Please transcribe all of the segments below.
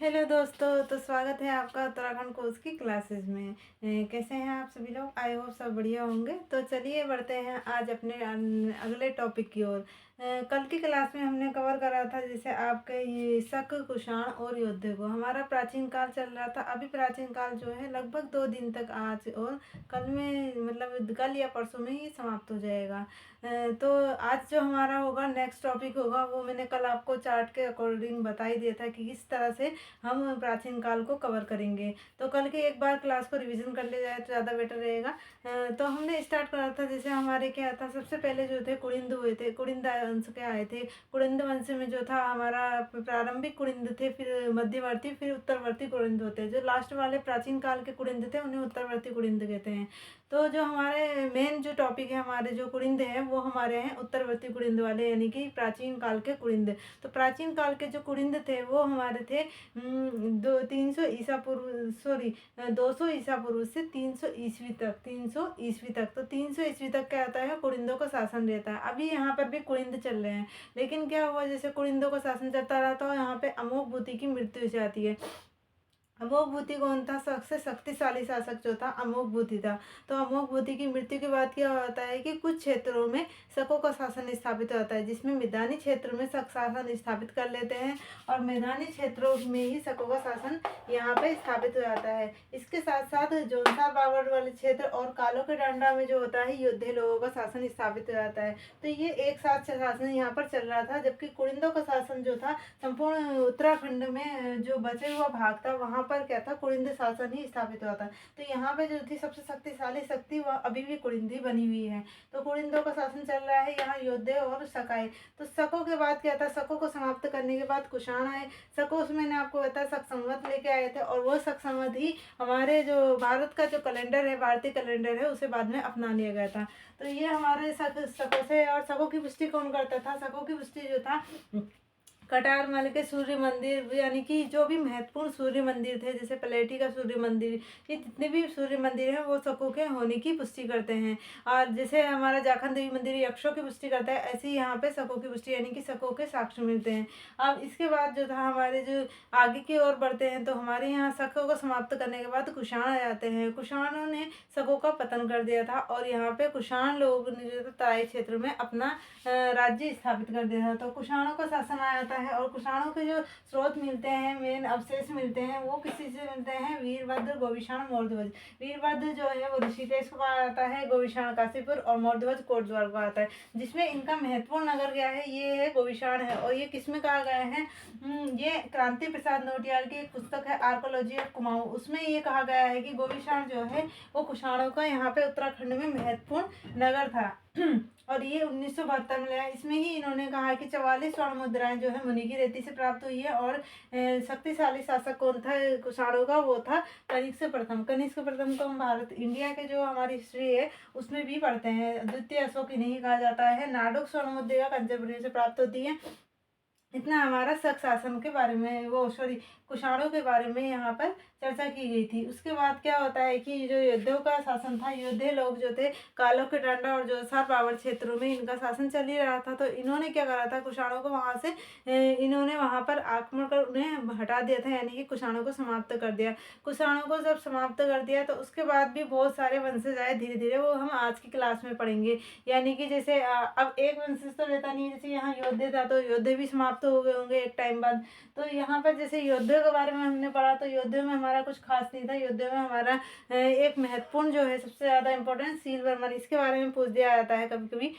Hello दोस्तों, तो स्वागत है आपका उत्तराखंड कोर्स की क्लासेस में। कैसे हैं आप सभी लोग? आई होप सब बढ़िया होंगे। तो चलिए बढ़ते हैं आज अपने अगले टॉपिक की ओर। कल की क्लास में हमने कवर करा था जैसे आपके ये शक, कुषाण और योद्धे को। हमारा प्राचीन काल चल रहा था। अभी प्राचीन काल जो है लगभग 2 दिन तक आज और कल में, मतलब कल या परसों में ही समाप्त हो जाएगा। तो आज जो हमारा होगा नेक्स्ट टॉपिक होगा, वो मैंने कल आपको चार्ट के अकॉर्डिंग बता ही दिया था कि किस तरह से हम प्राचीन काल को कवर करेंगे। तो कल के एक बार क्लास को रिवीजन कर लिया जाए तो ज़्यादा बेटर रहेगा। तो हमने स्टार्ट करा था जैसे हमारे क्या था, सबसे पहले जो थे कुड़िंद हुए थे, कुड़िंद वंश के आए थे। कुड़िंद वंश में जो था हमारा प्रारंभिक कुड़िंद थे, फिर मध्यवर्ती, फिर उत्तरवर्ती कुड़िंद होते हैं। जो लास्ट वाले प्राचीन काल के कुड़िंद थे उन्हें उत्तरवर्ती कुड़िंद कहते हैं। तो जो हमारे मेन जो टॉपिक है, हमारे जो कुड़िंद हैं वो हमारे हैं उत्तरवर्ती कुड़िंद वाले, यानी कि प्राचीन काल के कुड़िंद। तो प्राचीन काल के जो कुड़िंद थे वो हमारे थे 200 ईसा पूर्व से 300 ईस्वी तक। तो 300 ईस्वी तक क्या आता है, कुड़िंदों का शासन रहता है। अभी यहाँ पर भी कुड़िंद चल रहे हैं, लेकिन क्या हुआ, जैसे कुड़िंदों का शासन चलता रहा तो यहाँ पे अमोघ भूति की मृत्यु हो जाती है। अमोघ भूति कौन था? सबसे शक्तिशाली शासक जो था अमोघ भूति था। तो अमोघ भूति की मृत्यु के बाद क्या होता है कि कुछ क्षेत्रों में शकों का शासन स्थापित होता है, जिसमें मैदानी क्षेत्र में शक शासन स्थापित कर लेते हैं और मैदानी क्षेत्रों में ही शकों का शासन यहाँ पे स्थापित हो जाता है। इसके साथ साथ जोनसार बावड़ वाले क्षेत्र और कालों के डांडा में जो होता है योद्धे लोगों का शासन स्थापित हो जाता है। तो ये एक साथ शासन यहाँ पर चल रहा था, जबकि कुड़िंदों का शासन जो था संपूर्ण उत्तराखंड में जो बचे हुआ भाग था वहाँ पर क्या था, कुड़िंद शासन ही स्थापित हुआ था। तो यहाँ पे जो थी सबसे शक्तिशाली शक्ति वह अभी भी कुड़िंद ही बनी हुई है। तो कुड़िंदों का शासन चल रहा है यहाँ, योद्धे और शक आए। तो शकों के बाद क्या था, शकों को समाप्त करने के बाद कुषाण आए। शकों से मैंने आपको बताया शक संवत लेके आए थे, और वो शक संवत ही हमारे जो भारत का जो कैलेंडर है, भारतीय कैलेंडर है, उसे बाद में अपना लिया गया था। तो ये हमारे शकों से, और शकों की पुष्टि कौन करता था? शकों की पुष्टि जो था कटारमल के सूर्य मंदिर, यानी कि जो भी महत्वपूर्ण सूर्य मंदिर थे, जैसे पलेठी का सूर्य मंदिर, ये जितने भी सूर्य मंदिर हैं वो शकों के होने की पुष्टि करते हैं। और जैसे हमारा जाखन देवी मंदिर यक्षों की पुष्टि करता है, ऐसे ही यहाँ पे शकों की पुष्टि, यानी कि शकों के साक्ष्य मिलते हैं। अब इसके बाद जो था हमारे जो आगे की ओर बढ़ते हैं, तो हमारे यहाँ शकों को समाप्त करने के बाद कुषाण आ जाते हैं। कुषाणों ने शकों का पतन कर दिया था, और यहाँ पे कुषाण लोग ने जो तराई क्षेत्र में अपना राज्य स्थापित कर दिया था। तो कुषाणों का शासन आ जाता है, और कुषाणों के जो स्रोत मिलते हैं, मेन अवशेष मिलते हैं, वो किसी से मिलते हैं? वीरभद्र, गोविषाण, मौर्ध्वज। वीरभद्र जो है वो ऋषिकेश को कहा जाता है, गोविषाण काशीपुर, और मौर्ध्वज कोटद्वार को आता है। जिसमें इनका महत्वपूर्ण नगर क्या है, ये है गोविषाण है। और ये किसमें कहा गया है? ये क्रांति प्रसाद नौटियाल की एक पुस्तक है आर्कोलॉजी ऑफ कुमाऊं, उसमें ये कहा गया है कि गोविषाण जो है वो कुषाणों का यहाँ पे उत्तराखंड में महत्वपूर्ण नगर था। और ये 1972 में लिया। इसमें ही इन्होंने कहा है कि 44 स्वर्ण मुद्राएं जो है मुनि की रेती से प्राप्त हुई है। और शक्तिशाली शासक कौन था कुषाणों का? वो था कनिष्क प्रथम। कनिष्क प्रथम को हम भारत इंडिया के जो हमारी हिस्ट्री है उसमें भी पढ़ते हैं। द्वितीय अशोक इन्हें कहा जाता है। नाडुक स्वर्ण मुद्रा कंचनपुरी से प्राप्त होती है। इतना हमारा शक शासन के बारे में, वो सॉरी कुषाणों के बारे में यहाँ पर चर्चा की गई थी। उसके बाद क्या होता है कि जो योद्धों का शासन था, योद्धे लोग जो थे कालों के डांडा और जोरसार पावर क्षेत्रों में इनका शासन चल ही रहा था। तो इन्होंने क्या करा था, कुषाणों को वहाँ से इन्होंने वहाँ पर आक्रमण कर उन्हें हटा दिया था, यानी कि कुषाणों को समाप्त कर दिया। कुषाणों को जब समाप्त कर दिया तो उसके बाद भी बहुत सारे वंशज आए धीरे धीरे, वो हम आज की क्लास में पढ़ेंगे। यानी कि जैसे अब एक वंशज तो रहता नहीं है, जैसे यहाँ योद्धे था तो योद्धे भी समाप्त हो गए होंगे एक टाइम बाद। तो यहाँ पर जैसे योद्धे के बारे में हमने पढ़ा, तो योद्धे में हमारा कुछ खास नहीं था। योद्धे में हमारा एक महत्वपूर्ण जो है सबसे ज़्यादा इम्पोर्टेंट सील वर्मन, इसके बारे में पूछ दिया जाता है कभी कभी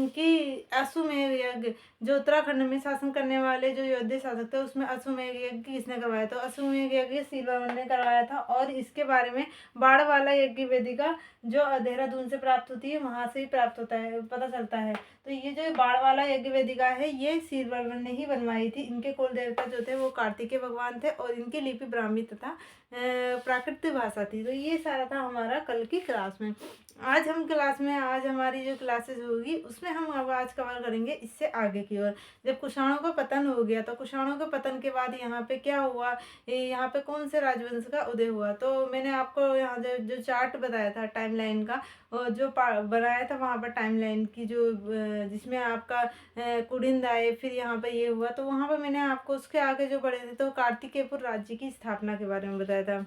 कि अश्वमेध यज्ञ जो उत्तराखंड में शासन करने वाले जो योद्धे शासक थे उसमें अश्वमेध यज्ञ किसने करवाया? तो अश्वमेध यज्ञ सील वर्मन ने करवाया था। और इसके बारे में बाढ़ वाला यज्ञ वेदिका जो देहरादून से प्राप्त होती है वहाँ से ही प्राप्त होता है, पता चलता है। तो ये जो बाढ़ वाला यज्ञ वेदिका है ये सील वर्मन ने ही बनवाई थी। इनके कुल देवता जो थे वो कार्तिकेय भगवान थे, और इनकी लिपि ब्राह्मी तथा प्राकृतिक भाषा थी। तो ये सारा था हमारा कल की क्लास में। आज हमारी जो क्लासेस होगी उसमें हम अब आज कवर करेंगे इससे आगे की ओर। जब कुषाणों का पतन हो गया तो कुषाणों के पतन के बाद यहाँ पे क्या हुआ, यहाँ पे कौन से राजवंश का उदय हुआ। तो मैंने आपको यहाँ जो जो चार्ट बताया था टाइमलाइन का, और जो बनाया था वहाँ पर टाइमलाइन की जो जिसमें आपका कुडिंद आए, फिर यहाँ पर ये हुआ, तो वहाँ पर मैंने आपको उसके आगे जो पढ़े थे तो कार्तिकेयपुर राज्य की स्थापना के बारे में बताया था।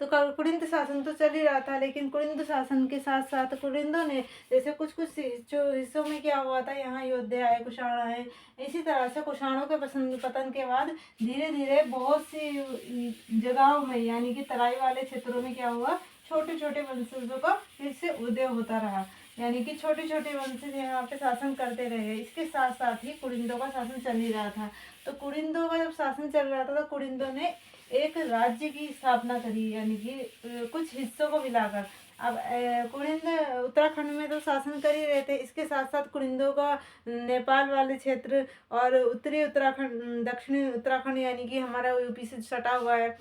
तो कुरिंद शासन तो चल ही रहा था, लेकिन कुरिंद शासन के साथ साथ कुरिंदों ने जैसे कुछ कुछ जो हिस्सों में क्या हुआ था, यहाँ योद्धे आए, कुषाण आए, इसी तरह से कुषाणों के पतन के बाद धीरे धीरे बहुत सी जगहों में यानी कि तराई वाले क्षेत्रों में क्या हुआ, छोटे छोटे वंशजों का फिर से उदय होता रहा, यानी कि छोटे छोटे वंशज यहाँ पे शासन करते रहे। इसके साथ साथ ही कुरिंदों का शासन चल ही रहा था। तो कुरिंदों का जब शासन चल रहा था तो कुरिंदों ने एक राज्य की स्थापना करी, यानी कि कुछ हिस्सों को मिलाकर। अब कुरिंद उत्तराखंड में तो शासन कर ही रहे थे, इसके साथ साथ कुरिंदों का नेपाल वाले क्षेत्र और उत्तरी उत्तराखंड, दक्षिणी उत्तराखंड यानी कि हमारा यूपी से सटा हुआ है,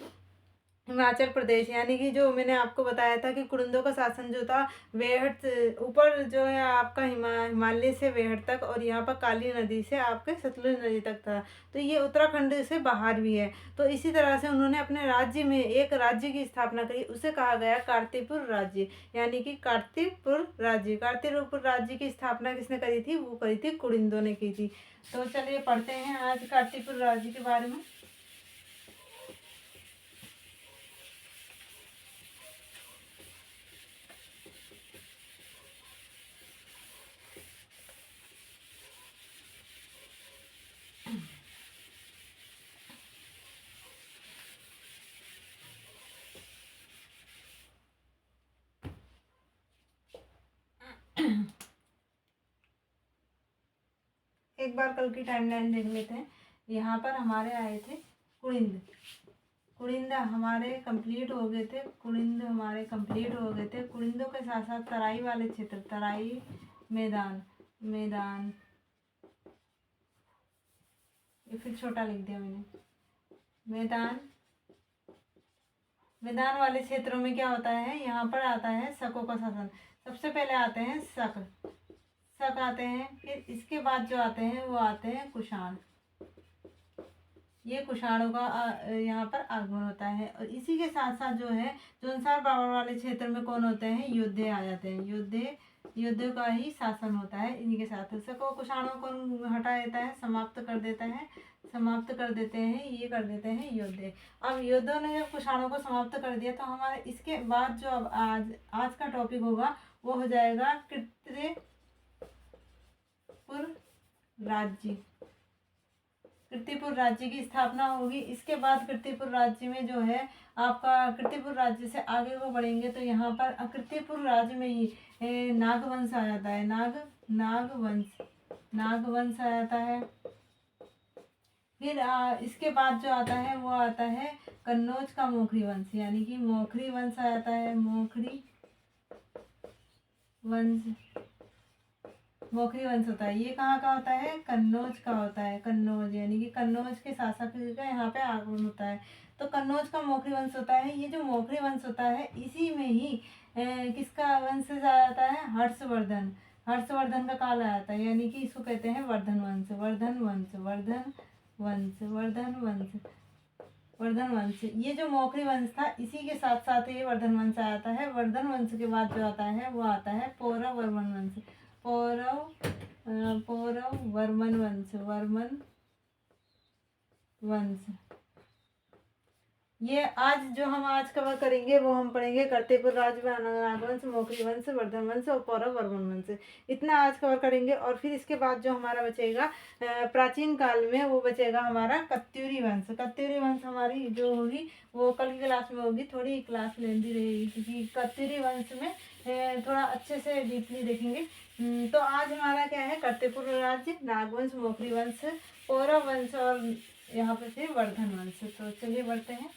हिमाचल प्रदेश, यानी कि जो मैंने आपको बताया था कि कुरिंदों का शासन जो था वेहट ऊपर जो है आपका हिमालय से वेहट तक, और यहाँ पर काली नदी से आपके सतलुज नदी तक था। तो ये उत्तराखंड से बाहर भी है। तो इसी तरह से उन्होंने अपने राज्य में एक राज्य की स्थापना करी, उसे कहा गया कार्तिकपुर राज्य, यानी कि कार्तिकपुर राज्य। कार्तिकपुर राज्य की स्थापना किसने करी थी, वो करी थी कुरिंदों ने की थी। तो चलिए पढ़ते हैं आज कार्तिकपुर राज्य के बारे में। एक बार कल की टाइमलाइन देख लेते हैं। यहाँ पर हमारे आए थे कुरिंद, कुरिंद हमारे कंप्लीट हो गए थे, कुरिंद हमारे कंप्लीट हो गए थे। कुरिंदों के साथ साथ तराई वाले क्षेत्र, तराई मैदान, मैदान ये फिर छोटा लिख दिया मैंने, मैदान, मैदान वाले क्षेत्रों में क्या होता है, यहाँ पर आता है शकों का शासन। सबसे पहले आते हैं शक, शक आते हैं, फिर इसके बाद जो आते हैं वो आते हैं कुषाण। ये कुषाणों का यहाँ पर आगमन होता है। और इसी के साथ साथ जो है जोनसार बावड़ वाले क्षेत्र में कौन होते हैं, योद्धे आ जाते हैं। योद्धे, योद्धों का ही शासन होता है इनके साथ। सबको कुषाणों को हटा देता है, समाप्त कर देता है, समाप्त कर देते हैं, ये कर देते हैं योद्धे। अब योद्धों ने जब कुषाणों को समाप्त कर दिया तो हमारे इसके बाद जो अब आज का टॉपिक होगा वो हो जाएगा कीर्तिपुर राज्य। कीर्तिपुर राज्य की स्थापना होगी। इसके बाद कीर्तिपुर राज्य में जो है आपका, कीर्तिपुर राज्य से आगे को बढ़ेंगे तो यहाँ पर कीर्तिपुर राज्य में ही नागवंश आ जाता है। नागवंश, नागवंश आ जाता है। फिर इसके बाद जो आता है वो आता है कन्नौज का मोखरी वंश, यानी कि मोखरी वंश आ जाता है। मोखरी वंश, मोखरी वंश होता है। ये कहाँ का होता है, कन्नौज का होता है। कन्नौज यानी कि कन्नौज के शासक का यहाँ पे आगमन होता है। तो कन्नौज का मोखरी वंश होता है। ये जो मोखरी वंश होता है इसी में ही किसका वंश आ जाता है, हर्षवर्धन, हर्षवर्धन का काल आ जाता है, यानी कि इसको कहते हैं वर्धन वंश, वर्धन वंश, वर्धन वंश, वर्धन वंश, वर्धन वंश। ये जो मोखरी वंश था इसी के साथ साथ ये वर्धन वंश आता है। वर्धन वंश के बाद जो आता है वो आता है पौरव वर्मन वंश, पौरव वर्मन वंश, वर्मन वंश। ये आज जो हम आज कवर करेंगे वो हम पढ़ेंगे कर्तेपुर राज्य, नागवंश, मोखरी वंश, वर्धन वंश और पौरव वर्मन वंश। इतना आज कवर करेंगे। और फिर इसके बाद जो हमारा बचेगा प्राचीन काल में वो बचेगा हमारा कत्यूरी वंश। कत्यूरी वंश हमारी जो होगी वो कल की क्लास में होगी, थोड़ी क्लास लेंदी रहेगी क्योंकि कत्यूरी वंश में थोड़ा अच्छे से डीपली देखेंगे। तो आज हमारा क्या है, कर्तेपुर राज्य, नागवंश, मोखरी वंश, पौरव वंश और यहाँ पे फिर वर्धन वंश। तो चलिए बढ़ते हैं।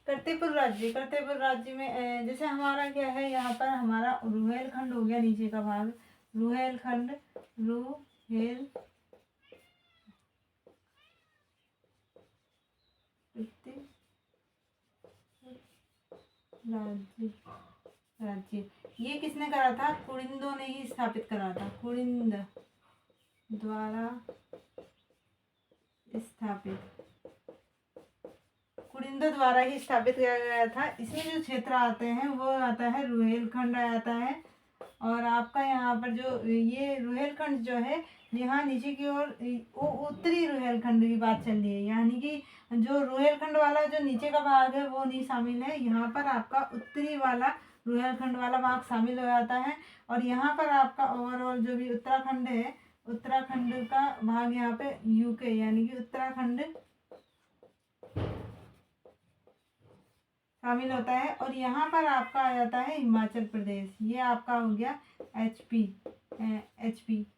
कर्तेपुर राज्य, कर्तेपुर राज्य में जैसे हमारा क्या है, यहाँ पर हमारा रुहेलखंड हो गया नीचे का भाग, रुहेलखंड, रुहेल राज्य राज्य ये किसने करा था? कुलिंदों ने ही स्थापित करा था। कुलिंद द्वारा स्थापित, कुलिंदों द्वारा ही स्थापित किया गया था। इसमें जो क्षेत्र आते हैं वो आता है रुहेलखंड आता है, और आपका यहाँ पर जो ये रुहेलखंड जो है, यहाँ नीचे की ओर वो उत्तरी रुहेलखंड की बात चल रही है, यानी कि जो रुहेलखंड वाला जो नीचे का भाग है वो नहीं शामिल है। यहाँ पर आपका उत्तरी वाला रुहेलखंड वाला भाग शामिल हो जाता है, और यहाँ पर आपका ओवरऑल जो भी उत्तराखंड है, उत्तराखंड का भाग यहाँ पे यूके यानी कि उत्तराखंड शामिल होता है। और यहाँ पर आपका आ जाता है हिमाचल प्रदेश, ये आपका हो गया एचपी।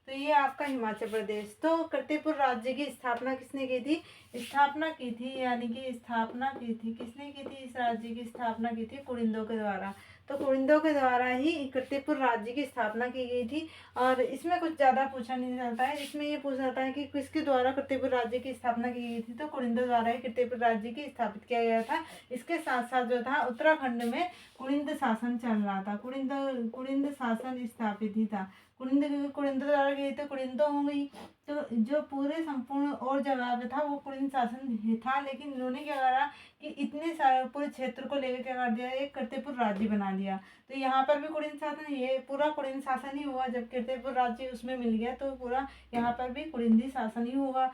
तो ये आपका हिमाचल प्रदेश। तो कीर्तिपुर राज्य की स्थापना किसने की थी? स्थापना की थी यानी कि स्थापना की थी, किसने की थी? इस राज्य की स्थापना की थी कुलिंदों के द्वारा। तो कुलिंदों के द्वारा ही कीर्तिपुर राज्य की स्थापना की गई थी। और इसमें कुछ ज़्यादा पूछा नहीं जाता है, इसमें ये पूछा जाता है कि किसके द्वारा कीर्तिपुर राज्य की स्थापना की गई थी? तो कुलिंदों द्वारा ही कीर्तिपुर राज्य की स्थापित किया गया था। इसके साथ साथ जो था उत्तराखंड में कुलिंद शासन चल रहा था, कुलिंद शासन स्थापित ही था। कुलिंद द्वारा गई तो कुलिंदों हो गई। तो जो पूरे संपूर्ण और जगह पे था वो कुलिंद शासन ही था, लेकिन इन्होंने क्या करा कि इतने सारे पूरे क्षेत्र को लेकर क्या कर दिया, एक कीर्तिपुर राज्य बना दिया। तो यहाँ पर भी कुलिंद शासन, ये पूरा कुलिंद शासन ही हुआ। जब कीर्तिपुर राज्य उसमें मिल गया तो पूरा यहाँ पर भी कुलिंदी शासन ही होगा।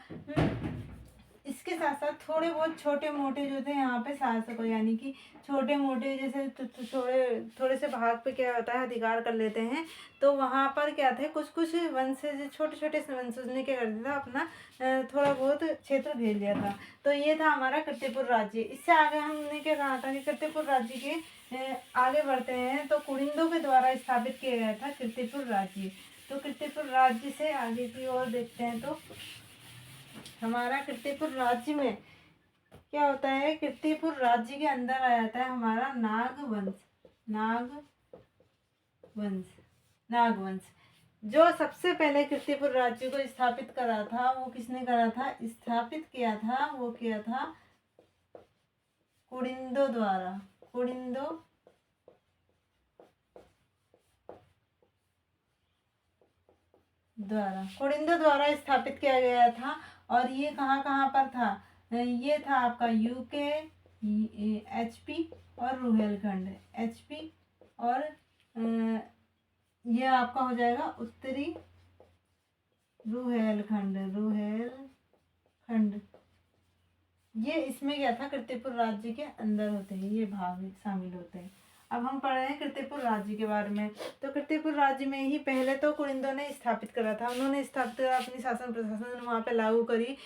इसके साथ साथ थोड़े बहुत छोटे मोटे जो थे यहाँ पे शासक, यानी कि छोटे मोटे जैसे थोड़े थोड़े से भाग पे क्या होता है अधिकार कर लेते हैं। तो वहाँ पर क्या थे, कुछ कुछ वंशज, छोटे छोटे वंशज ने क्या कर दिया था, अपना थोड़ा बहुत क्षेत्र घेर लिया था। तो ये था हमारा कीर्तिपुर राज्य। इससे आगे हमने क्या कहा था कि कीर्तिपुर राज्य के आगे बढ़ते हैं तो कुलिंदों के द्वारा स्थापित किया गया था कीर्तिपुर राज्य। तो कीर्तिपुर राज्य से आगे की ओर देखते हैं तो हमारा कीर्तिपुर राज्य में क्या होता है, कीर्तिपुर राज्य के अंदर आ जाता है हमारा नागवंश। जो सबसे पहले कीर्तिपुर राज्य को स्थापित करा था वो किसने करा था? स्थापित किया था, वो किया था कुलिंदों द्वारा। कुलिंदों द्वारा स्थापित किया गया था। और ये कहाँ कहाँ पर था? ये था आपका यूके, एचपी और रुहेलखंड। एचपी और ये आपका हो जाएगा उत्तरी रुहेलखंड। ये इसमें क्या था, कीर्तिपुर राज्य के अंदर होते हैं, ये भाग शामिल होते हैं। अब हम पढ़ रहे हैं कीर्तिपुर राज्य के बारे में। तो कीर्तिपुर राज्य में ही पहले तो कुलिंदों ने स्थापित करा था, उन्होंने स्थापित करा, अपनी शासन प्रशासन वहाँ पे लागू करी,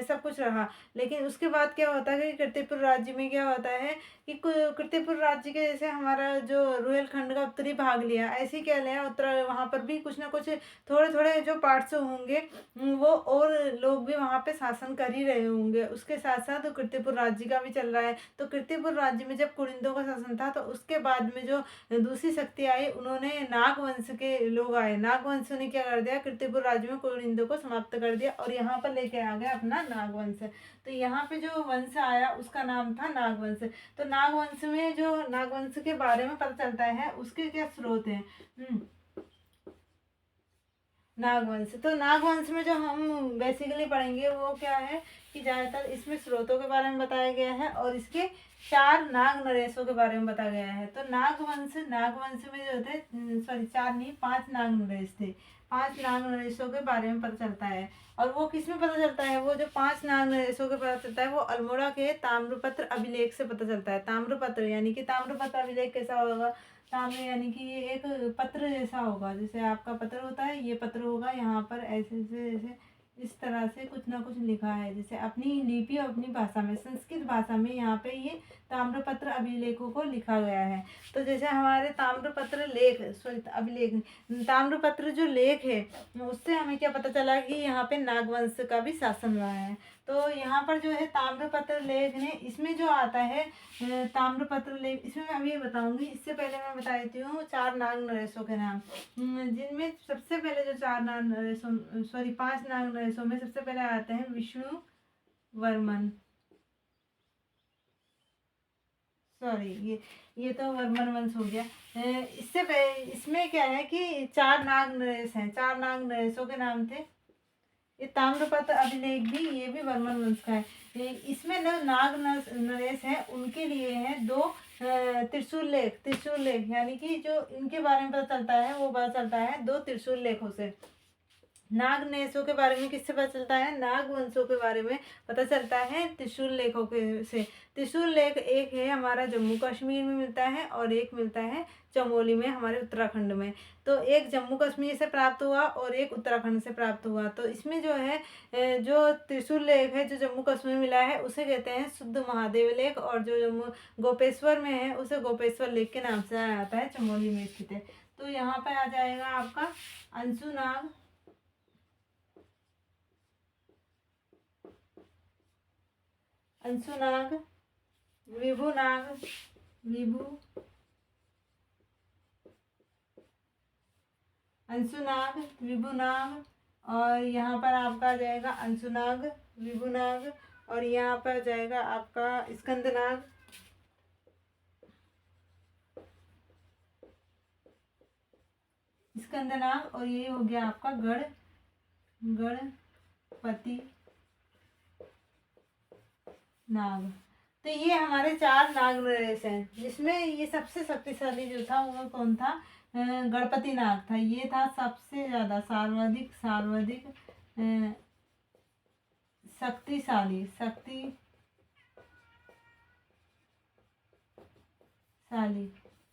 सब कुछ रहा। लेकिन उसके बाद क्या होता है कि कीर्तिपुर राज्य में क्या होता है कि कीर्तिपुर राज्य के जैसे हमारा जो रुहेलखंड का उत्तरी भाग लिया, ऐसे ही क्या लिया उत्तर, वहाँ पर भी कुछ ना कुछ थोड़े थोड़े जो पार्ट्स होंगे वो, और लोग भी वहाँ पे शासन कर ही रहे होंगे। उसके साथ साथ कीर्तिपुर राज्य का भी चल रहा है। तो कीर्तिपुर राज्य में जब कुलिंदों का शासन था तो उसके बाद में जो दूसरी शक्ति आई, उन्होंने नागवंश के लोग आए, नागवंश ने क्या कर दिया, कीर्तिपुर राज्य में कुलिंदों को समाप्त कर दिया और यहाँ पर लेके आ गया अपना नागवंश। तो यहाँ पे जो वंश आया उसका नाम था नागवंश। तो नागवंश में जो नागवंश के बारे में पता चलता है उसके क्या स्रोत हैं। नागवंश, तो नागवंश में जो हम बेसिकली पढ़ेंगे वो क्या है कि ज़्यादातर इसमें स्रोतों के बारे में बताया गया है और इसके 4 नाग नरेशों के बारे में बताया गया है। तो नागवंश में जो थे, सॉरी 4 नहीं 5 नाग नरेश थे। 5 नाग नरेशों के बारे में पता चलता है। और वो किस में पता चलता है? वो जो 5 नाग नरेशों के पता चलता है वो अल्मोड़ा के ताम्रपत्र अभिलेख से पता चलता है। ताम्रपत्र यानी कि ताम्रपत्र अभिलेख कैसा होगा? ताम्र यानी कि ये एक पत्र जैसा होगा, जैसे आपका पत्र होता है, ये पत्र होगा, यहाँ पर ऐसे ऐसे ऐसे इस तरह से कुछ ना कुछ लिखा है, जैसे अपनी लिपि और अपनी भाषा में, संस्कृत भाषा में यहाँ पे ये ताम्रपत्र अभिलेखों को लिखा गया है। तो जैसे हमारे ताम्रपत्र लेख, सॉरी अभिलेख, ताम्रपत्र जो लेख है उससे हमें क्या पता चला कि यहाँ पे नागवंश का भी शासन रहा है। तो यहाँ पर जो है ताम्रपत्र लेख ने, इसमें जो आता है ताम्रपत्र लेख, इसमें मैं अभी बताऊंगी। इससे पहले मैं बता देती हूँ 4 नाग नरेशों के नाम, जिनमें सबसे पहले जो 4 नाग नरेशों, सॉरी 5 नाग नरेशों में सबसे पहले आते हैं विष्णु वर्मन, सॉरी, ये तो वर्मन वंश हो गया। इसमें क्या है कि चार नाग नरेश हैं, चार नाग नरेशों के नाम थे। ये ताम्रपत्र अभिलेख भी, ये भी वर्मन वंश का है। इसमें जो नाग नरेश हैं उनके लिए हैं दो त्रिशूल लेख, यानी कि जो इनके बारे में पता चलता है वो पता चलता है दो त्रिशूल लेखों से। नाग नरेशों के बारे में किससे पता चलता है? नाग वंशों के बारे में पता चलता है त्रिशूल लेखों के से। त्रिशूल लेख एक है हमारा जम्मू कश्मीर में मिलता है और एक मिलता है चमोली में, हमारे उत्तराखंड में। तो एक जम्मू कश्मीर से प्राप्त हुआ और एक उत्तराखंड से प्राप्त हुआ। तो इसमें जो है जो त्रिशूल लेख है जो जम्मू कश्मीर में मिला है उसे कहते हैं शुद्ध महादेव लेख, और जो जम्मू गोपेश्वर में है उसे गोपेश्वर लेख के नाम से जाना जाता है, चमोली में स्थित है। तो यहाँ पर आ जाएगा आपका अंशुनाग, अंशुनाग, विभुनाग, विभु, अंशुनाग, विभुनाग, और यहाँ पर आपका आ जाएगा अंशुनाग, विभुनाग, और यहाँ पर जाएगा आपका स्कंदनाग, स्कंदनाग, और ये हो गया आपका गणपति नाग। तो ये हमारे चार नाग नरेश हैं, जिसमें ये सबसे शक्तिशाली जो था वो कौन था? गणपति नाग था। ये था सबसे ज्यादा सर्वाधिक शक्तिशाली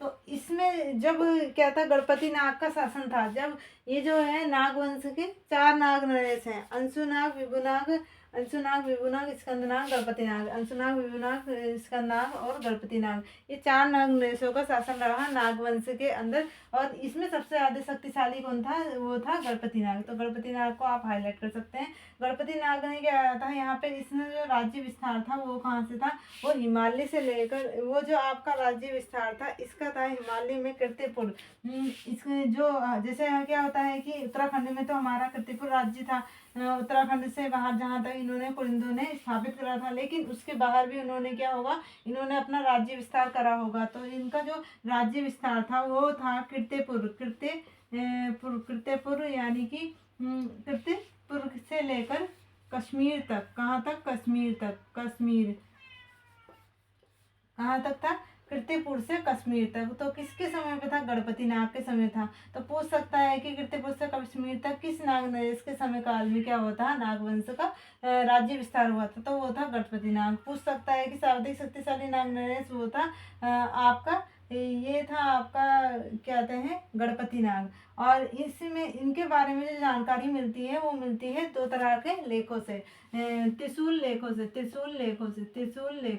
तो इसमें जब क्या था, गणपति नाग का शासन था, जब ये जो है नाग वंश के चार नाग नरेश हैं, अंशुनाग, विभुनाग, स्कंदनाग, गणपति नाग, अंशुनाग, विभुनाग, स्कंदनाग और गणपति नाग, ये चार नाग नरेशों का शासन रहा नाग वंश के अंदर। और इसमें सबसे ज्यादा शक्तिशाली कौन था? वो था गणपति नाग। तो गणपति नाग को आप हाईलाइट कर सकते हैं। गणपति नाग ने क्या था यहाँ पे, इसमें जो राज्य विस्तार था वो कहाँ से था? वो हिमालय से लेकर, वो जो आपका राज्य विस्तार था इसका था हिमालय में कीर्तिपुर। इसके जो जैसे क्या होता है कि उत्तराखंड में तो हमारा कीर्तिपुर राज्य था, उत्तराखंड से बाहर जहाँ तक इन्होंने कुलिंदों ने स्थापित करा था, लेकिन उसके बाहर भी उन्होंने क्या होगा, इन्होंने अपना राज्य विस्तार करा होगा। तो इनका जो राज्य विस्तार था वो था कीर्तिपुर, यानी कि कीर्तिपुर से लेकर कश्मीर तक। कहाँ तक? कश्मीर तक। कहाँ तक था? कीर्तिपुर से कश्मीर तक। तो किसके समय पे था? गणपति नाग के समय था। तो पूछ सकता है कि कीर्तिपुर से कश्मीर तक किस नाग नरेश के समय काल में क्या हुआ था? नागवंश का राज्य विस्तार हुआ था, तो वो था गणपति नाग। पूछ सकता है कि सर्वाधिक शक्तिशाली नाग नरेश वो था आपका, ये था आपका क्या कहते हैं, गणपति नाग। और इसमें इनके बारे में जो जानकारी मिलती है वो मिलती है दो तरह के लेखों से, त्रिशूल लेख।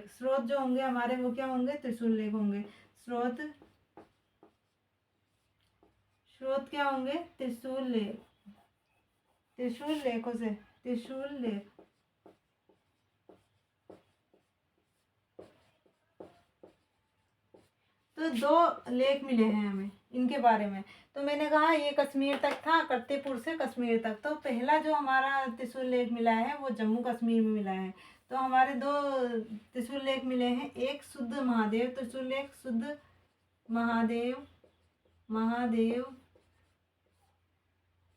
स्रोत जो होंगे हमारे वो क्या होंगे? त्रिशूल लेख होंगे। स्रोत क्या होंगे? त्रिशूल लेखों से, त्रिशूल लेख। तो दो लेख मिले हैं हमें इनके बारे में। तो मैंने कहा ये कश्मीर तक था, कीर्तिपुर से कश्मीर तक। तो पहला जो हमारा त्रिशूल लेख मिला है वो जम्मू कश्मीर में मिला है। तो हमारे दो त्रिशूल लेख मिले हैं, एक शुद्ध महादेव त्रिशूल लेख, शुद्ध महादेव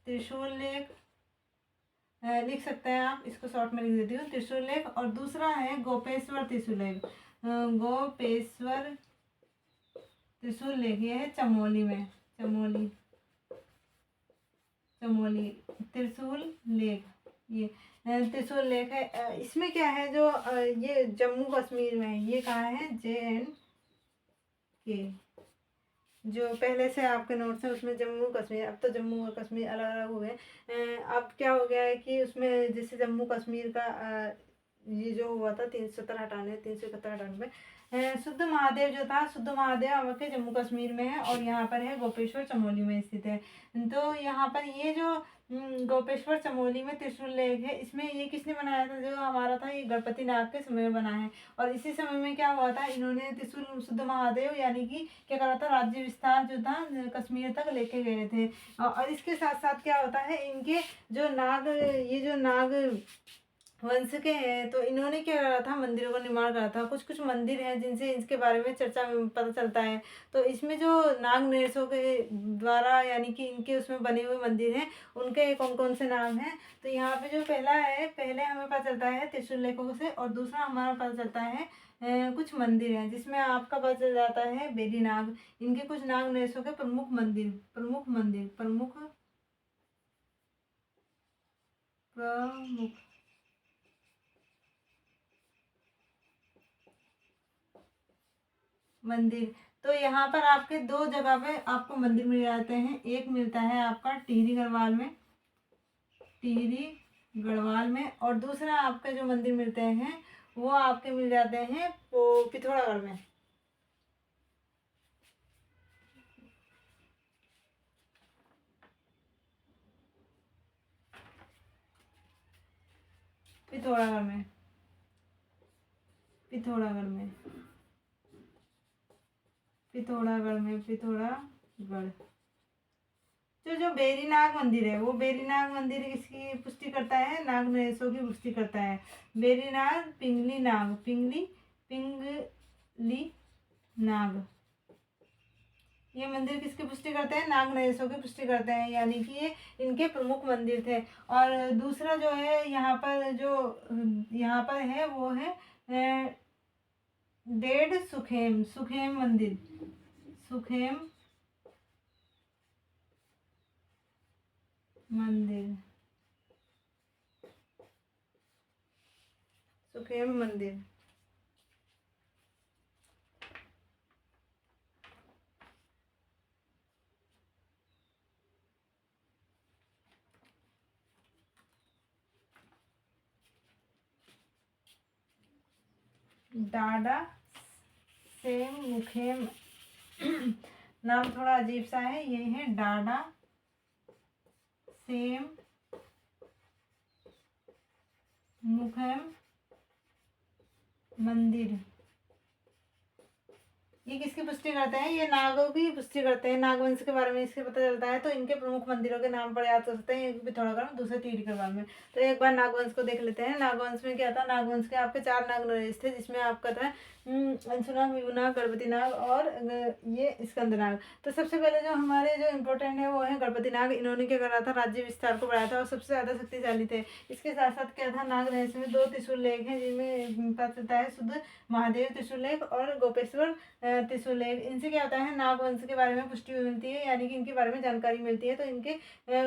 त्रिशूल लेख, लिख सकते हैं आप, इसको शॉर्ट में लिख देती हूँ, त्रिशूल लेख। और दूसरा है गोपेश्वर त्रिशूल लेख, गोपेश्वर त्रिशूल लेख, ये है चमोली में, चमोली त्रिशूल लेख, ये त्रिशूल लेख है। इसमें क्या है, जो ये जम्मू कश्मीर में, ये कहाँ है? JNK। जो पहले से आपके नोट्स हैं उसमें जम्मू कश्मीर, अब तो जम्मू और कश्मीर अलग अलग हो गए। अब क्या हो गया है कि उसमें जैसे जम्मू कश्मीर का ये जो हुआ था 371 हटाने में, शुद्ध महादेव जो था, शुद्ध महादेव आपके जम्मू कश्मीर में है, और यहाँ पर है गोपेश्वर चमोली में स्थित है। तो यहाँ पर ये जो गोपेश्वर चमोली में त्रिशूल लेख है, इसमें ये किसने बनाया था? जो हमारा था ये गणपति नाग के समय में बना है। और इसी समय में क्या हुआ था, इन्होंने त्रिशूल शुद्ध महादेव यानी कि क्या करा था, राज्य विस्तार जो था कश्मीर तक लेके गए थे। और इसके साथ साथ क्या होता है, इनके जो नाग, ये जो नाग वंश के हैं, तो इन्होंने क्या करा था, मंदिरों का निर्माण करा था। कुछ कुछ मंदिर हैं जिनसे इसके बारे में चर्चा में पता चलता है। तो इसमें जो नाग नरेशों के द्वारा यानी कि इनके उसमें बने हुए मंदिर हैं, उनके कौन कौन से नाम हैं। तो यहाँ पे जो पहला है, पहले हमें पता चलता है त्रिशूल लेखों से, और दूसरा हमारा पता चलता है कुछ मंदिर हैं जिसमें आपका पता चल जाता है बेरी नाग। इनके कुछ नाग नरेशों के प्रमुख मंदिर, प्रमुख प्रमुख मंदिर। तो यहाँ पर आपके दो जगह पे आपको मंदिर मिल जाते हैं। एक मिलता है आपका टिहरी गढ़वाल में, और दूसरा आपके जो मंदिर मिलते हैं वो आपके मिल जाते हैं पिथौरागढ़ में। पिथौरागढ़ में पिथौरागढ़ में पिथौरागढ़। जो बेरीनाग मंदिर है, वो बेरीनाग मंदिर इसकी पुष्टि करता है, नाग नरेशों की पुष्टि करता है। बेरीनाग पिंगली नाग, ये मंदिर किसकी पुष्टि करते हैं, नाग नरेशों की पुष्टि करते हैं, यानी कि ये इनके प्रमुख मंदिर थे। और दूसरा जो है यहाँ पर है वो है डेढ़ सुखेम मंदिर, सुखेम मंदिर सुखेम मंदिर। डाडा सेम मुखेम नाम थोड़ा अजीब सा है, ये है डाडा सेम मुखेम मंदिर। ये किसकी पुष्टि करते हैं, ये नागों की पुष्टि करते हैं, नागवंश के बारे में इसके पता चलता है। तो इनके प्रमुख मंदिरों के नाम पर याद कर सकते हैं, एक पिथौरागढ़ में, दूसरे टिहरी गढ़वाल में। तो एक बार नागवंश को देख लेते हैं। नागवंश में क्या था, नागवंश के आपके 4 नाग नरेश थे, जिसमें आपका था अंशुनाग, विभुनाग, गणपति नाग और ये स्कंदनाग। तो सबसे पहले जो हमारे जो इम्पोर्टेंट है वो है गणपति नाग। इन्होंने क्या करा था, राज्य विस्तार को बढ़ाया था और सबसे ज़्यादा शक्तिशाली थे। इसके साथ साथ क्या था, नाग नरेश में 2 त्रिशूल लेख हैं, जिनमें पता चलता है शुद्ध महादेव त्रिशूल लेख और गोपेश्वर त्रिशूल लेख। इनसे क्या होता है, नागवंश के बारे में पुष्टि मिलती है, यानी कि इनके बारे में जानकारी मिलती है। तो इनके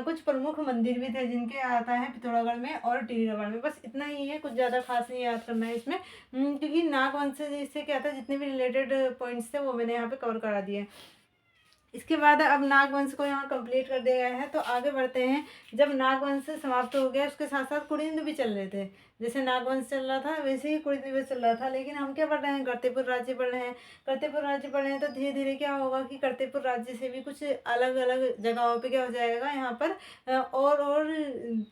कुछ प्रमुख मंदिर भी थे, जिनके आता है पिथौरागढ़ में और टिहरी गढ़वाल में। बस इतना ही है, कुछ ज़्यादा खास नहीं याद करना है इसमें, क्योंकि नागवंश से क्या था, जितने भी रिलेटेड पॉइंट्स थे वो मैंने यहाँ पे कवर करा दिए। इसके बाद अब नागवंश को यहाँ कंप्लीट कर दिया गया है। तो आगे बढ़ते हैं। जब नागवंश समाप्त हो गया, उसके साथ साथ कुड़िंद भी चल रहे थे। जैसे नागवंश चल रहा था वैसे ही कुड़िंद भी चल रहा था। लेकिन हम क्या पढ़ रहे हैं, कर्तेपुर राज्य पढ़ रहे हैं। कर्तेपुर राज्य पढ़ रहे हैं तो धीरे धीरे क्या होगा कि कर्तेपुर राज्य से भी कुछ अलग अलग जगहों पे क्या हो जाएगा, यहाँ पर और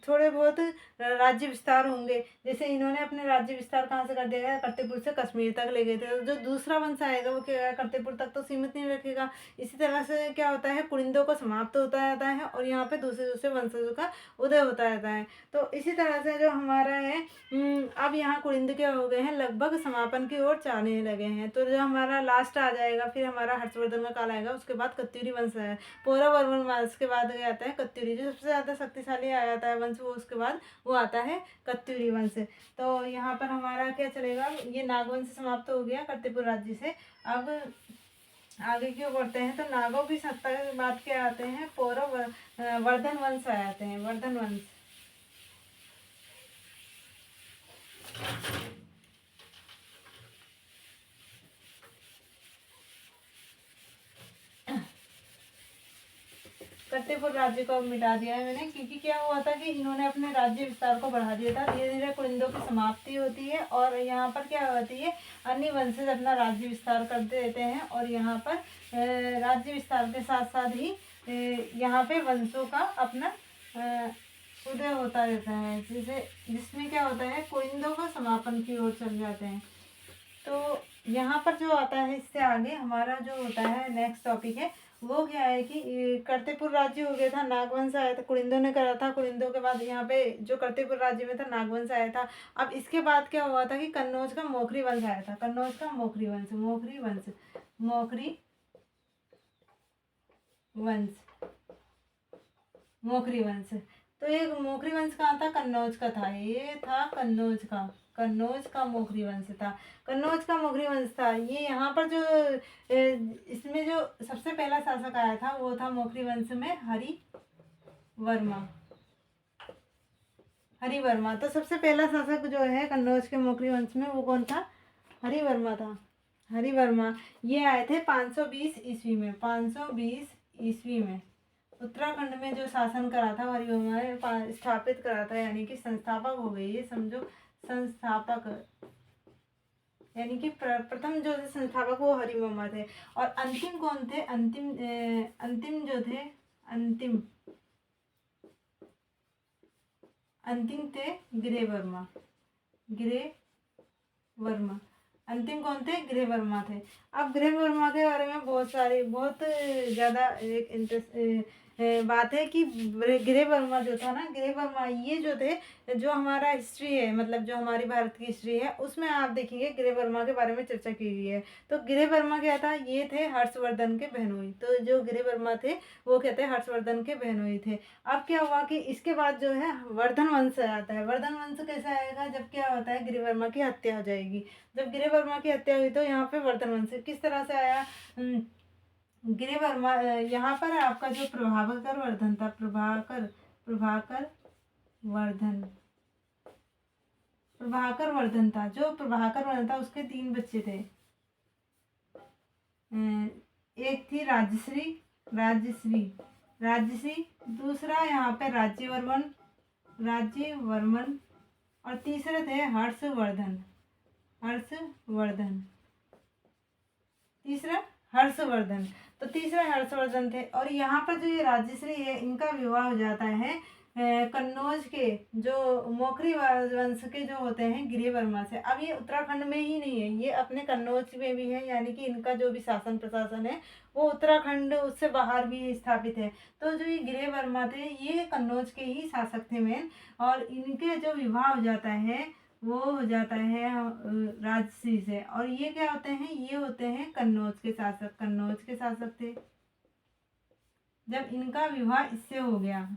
थोड़े बहुत राज्य विस्तार होंगे। जैसे इन्होंने अपने राज्य विस्तार कहाँ से कर दिया है, कर्तेपुर से कश्मीर तक ले गए थे। जो दूसरा वंश आएगा वो क्या, कर्तेपुर तक तो सीमित नहीं रखेगा। इसी तरह से क्या होता है, कुड़िंदों को समाप्त होता जाता है और यहाँ पे दूसरे दूसरे वंशजों का उदय होता जाता है। तो इसी तरह से जो हमारा है, अब यहाँ कुड़िंद क्या हो गए हैं, लगभग समापन की ओर जाने लगे हैं। तो जो हमारा लास्ट आ जाएगा, फिर हमारा हर्षवर्धन का काल आएगा, उसके बाद कत्यूरी वंश है। पौरव वर्मन वंश के बाद आता है कत्यूरी, जो सबसे ज़्यादा शक्तिशाली आ जाता है वंश, वो उसके बाद वो आता है कत्यूरी वंश। तो यहाँ पर हमारा क्या चलेगा, ये नागवंश समाप्त हो गया कर्तेपुर राज्य से। अब आगे क्यों बढ़ते हैं, तो नागों की सत्ता के बाद क्या आते हैं, पौरव वर्धन वंश आ जाते हैं, वर्धन वंश। कर्तेपुर राज्य को मिटा दिया है मैंने, क्योंकि क्या हुआ था कि इन्होंने अपने राज्य विस्तार को बढ़ा दिया था। धीरे धीरे कुड़िंदों की समाप्ति होती है और यहाँ पर क्या होती है, अन्य वंशज अपना राज्य विस्तार कर देते हैं। और यहाँ पर राज्य विस्तार के साथ साथ ही यहाँ पे वंशों का अपना उदय होता रहता है, जिसमें क्या होता है, कुड़िंदों का समापन की ओर चल जाते हैं। तो यहाँ पर जो आता है, इससे आगे हमारा जो होता है नेक्स्ट टॉपिक है, वो क्या है कि कर्तेपुर राज्य हो गया था, नागवंश आया था, कुलिंदों ने करा था। कुलिंदों के बाद यहाँ पे जो कर्तेपुर राज्य में था, नागवंश आया था। अब इसके बाद क्या हुआ था कि कन्नौज का मोखरी वंश आया था। कन्नौज का मोखरी वंश, मोखरी वंश, मोखरी वंश, मोखरी वंश। तो ये मोखरी वंश कहाँ था? कन्नौज का था। ये था कन्नौज का, कन्नौज का मोखरी वंश था। कन्नौज का मोखरी वंश था ये। यहाँ पर जो इसमें जो सबसे पहला शासक आया था वो था मोखरी वंश में हरिवर्मा। हरिवर्मा। तो सबसे पहला शासक जो है कन्नौज के मोखरी वंश में, वो कौन था? हरिवर्मा था। हरिवर्मा। ये आए थे 520 ईस्वी में, 520 ईस्वी में। उत्तराखंड में जो शासन करा था हरिवर्मा ने, स्थापित करा था, यानी कि संस्थापक हो गए ये समझो, संस्थापक, यानी कि प्रथम जो संस्थापक वो हरिवर्मा थे। और अंतिम कौन थे? अंतिम जो थे, अंतिम थे गृहवर्मा। गृहवर्मा। अंतिम कौन थे? गृहवर्मा थे। अब गृहवर्मा के बारे में बहुत ज़्यादा एक इंटरेस्ट बात है कि गृहवर्मा जो था ना, गृहवर्मा ये जो थे, जो हमारा हिस्ट्री है, मतलब जो हमारी भारत की हिस्ट्री है, उसमें आप देखेंगे गृहवर्मा के बारे में चर्चा की गई है। तो गृहवर्मा क्या था? ये थे हर्षवर्धन के बहनोई। तो जो गृहवर्मा थे वो क्या थे? हर्षवर्धन के बहनोई थे। अब क्या हुआ कि इसके बाद जो है वर्धन वंश आता है। वर्धन वंश कैसे आएगा? जब क्या होता है, गृहवर्मा की हत्या हो जाएगी। जब गृहवर्मा की हत्या हुई तो यहाँ पे वर्धन वंश किस तरह से आया? गृहवर्मा, यहाँ पर आपका जो प्रभाकर वर्धन था, प्रभाकर वर्धन, प्रभाकर वर्धन था। जो प्रभाकर वर्धन था उसके 3 बच्चे थे। एक थी राजश्री, दूसरा यहाँ पे राज्यवर्मन, और तीसरे थे हर्षवर्धन। तीसरा हर्षवर्धन। तो तीसरा हर्षवर्धन थे। और यहाँ पर जो ये राजश्री है, इनका विवाह हो जाता है कन्नौज के जो मोखरी वंश के जो होते हैं गृहवर्मा से। अब ये उत्तराखंड में ही नहीं है, ये अपने कन्नौज में भी है, यानी कि इनका जो भी शासन प्रशासन है वो उत्तराखंड उससे बाहर भी स्थापित है। तो जो ये गृहवर्मा थे ये कन्नौज के ही शासक थे मेन। और इनके जो विवाह हो जाता है वो हो जाता है राजश्री से। और ये क्या होते हैं? ये होते हैं कन्नौज के शासक। कन्नौज के शासक थे जब इनका विवाह इससे हो गया।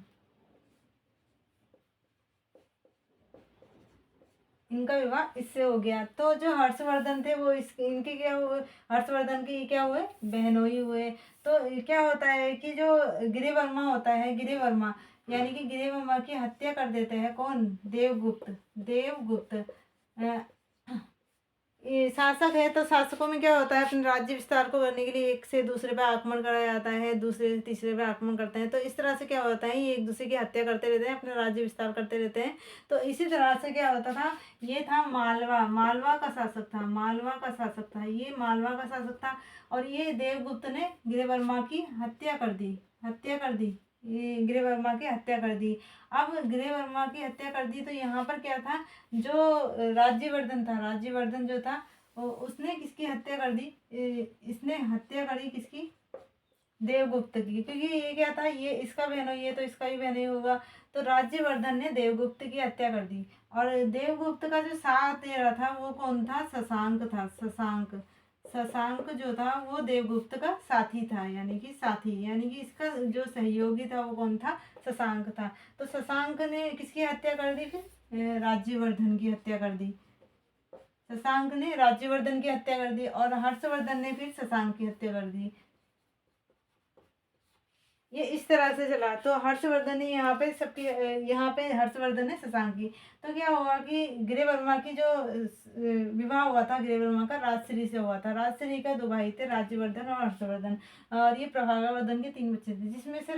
इनका विवाह इससे हो गया। तो जो हर्षवर्धन थे वो इनके क्या हुए? हर्षवर्धन के क्या हुए? बहनोई हुए। तो क्या होता है कि जो गृहवर्मा होता है, गृहवर्मा यानी कि गृहवर्मा की हत्या कर देते हैं कौन? देवगुप्त। ये शासक है तो शासकों में क्या होता है? अपने राज्य विस्तार को करने के लिए एक से दूसरे पे आक्रमण करा जाता है, दूसरे से तीसरे पे आक्रमण करते हैं। तो इस तरह से क्या होता है, ये एक दूसरे की हत्या करते रहते हैं, अपने राज्य विस्तार करते रहते हैं। तो इसी तरह से क्या होता था, ये था मालवा का शासक था। ये मालवा का शासक था। और ये देवगुप्त ने गृहवर्मा की हत्या कर दी। ये गृहवर्मा की हत्या कर दी। अब गृहवर्मा की हत्या कर दी तो यहाँ पर क्या था, जो राज्यवर्धन जो था उसने किसकी हत्या कर दी? इसने हत्या करी किसकी? देवगुप्त की। क्योंकि ये क्या था, ये इसका बहनोई है तो इसका भी बहनोई होगा। तो राज्यवर्धन ने देवगुप्त की हत्या कर दी। और देवगुप्त का जो साथ दे रहा था वो कौन था? शशांक जो था वो देवगुप्त का साथी था, यानी कि इसका जो सहयोगी था वो कौन था? शशांक था। तो शशांक ने किसकी हत्या कर दी? फिर राज्यवर्धन की हत्या कर दी। शशांक ने राज्यवर्धन की हत्या कर दी और हर्षवर्धन ने फिर शशांक की हत्या कर दी। ये इस तरह से चला। तो हर्षवर्धन ने यहाँ पे हर्षवर्धन ने शशांक की। तो क्या हुआ कि गृहवर्मा की जो विवाह हुआ था गृहवर्मा का, राजश्री से हुआ था। राजश्री का 2 भाई थे, राज्यवर्धन और हर्षवर्धन। और ये प्रभावर्धन के 3 बच्चे थे, जिसमें से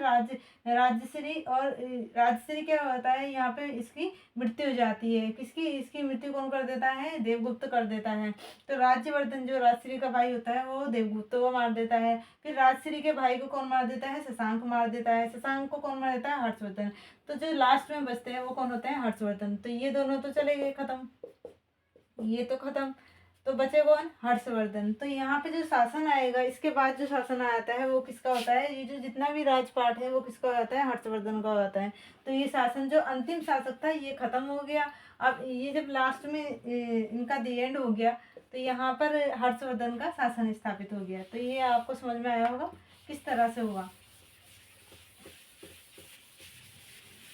राजश्री क्या होता है, यहाँ पे इसकी मृत्यु हो जाती है। इसकी मृत्यु कौन कर देता है? देवगुप्त कर देता है। तो राज्यवर्धन जो राजश्री का भाई होता है वो देवगुप्त को मार देता है। फिर राजश्री के भाई को कौन मार देता है? शशांक मार देता है। शशांक को कौन मार देता है? हर्षवर्धन। तो जो लास्ट में बचते हैं वो कौन होते हैं? हर्षवर्धन। तो ये दोनों तो चले गए, खत्म। ये तो खत्म। तो बचे कौन, हर्षवर्धन। तो यहाँ पे जो शासन आएगा, इसके बाद जो शासन आता है वो किसका होता है, ये जो जितना भी राजपाट है वो किसका होता है, हर्षवर्धन का होता है। तो ये शासन जो अंतिम शासक था ये खत्म हो गया। अब ये जब लास्ट में इनका दी एंड हो गया, तो यहाँ पर हर्षवर्धन का शासन स्थापित हो गया। तो ये आपको समझ में आया होगा किस तरह से हुआ।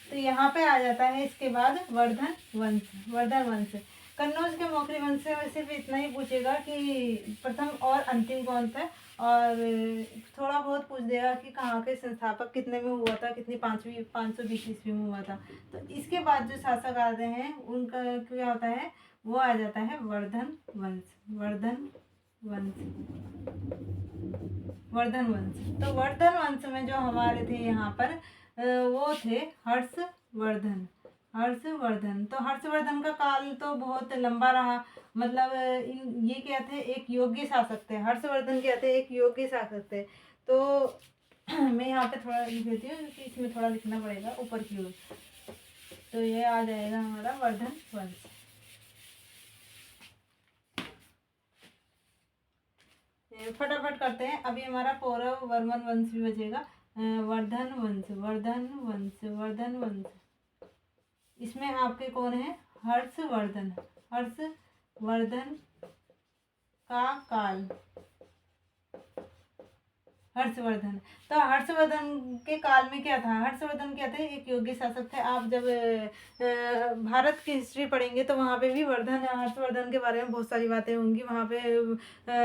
तो यहाँ पे आ जाता है इसके बाद वर्धन वंश। वर्धन वंश कन्नौज के मौखरी वंश से सिर्फ इतना ही पूछेगा कि प्रथम और अंतिम कौन था, और थोड़ा बहुत पूछ देगा कि कहाँ के संस्थापक कितने में हुआ था, कितनी 520 ईस्वी में हुआ था। तो इसके बाद जो शासक आते हैं उनका क्या होता है, वो आ जाता है वर्धन वंश। वर्धन वंश, वर्धन वंश। तो वर्धन वंश में जो हमारे थे यहाँ पर वो थे हर्षवर्धन। हर्षवर्धन, तो हर्षवर्धन का काल तो बहुत लंबा रहा, मतलब ये क्या थे, एक योग्य शासक थे। हर्षवर्धन क्या थे, एक योग्य शासक थे। तो मैं यहाँ पे थोड़ा लिख देती हूँ क्योंकि इसमें थोड़ा लिखना पड़ेगा ऊपर की ओर। तो ये आ जाएगा हमारा वर्धन वंश। फटाफट करते हैं। अभी हमारा पौरव वर्मन वंश भी बचेगा। वर्धन वंश, वर्धन वंश, वर्धन वंश। इसमें आपके कौन है, हर्षवर्धन। हर्षवर्धन का काल, हर्षवर्धन। तो हर्षवर्धन के काल में क्या था, हर्षवर्धन क्या थे, एक योग्य शासक थे। आप जब भारत की हिस्ट्री पढ़ेंगे तो वहाँ पे भी हर्षवर्धन के बारे में बहुत सारी बातें होंगी। वहाँ पे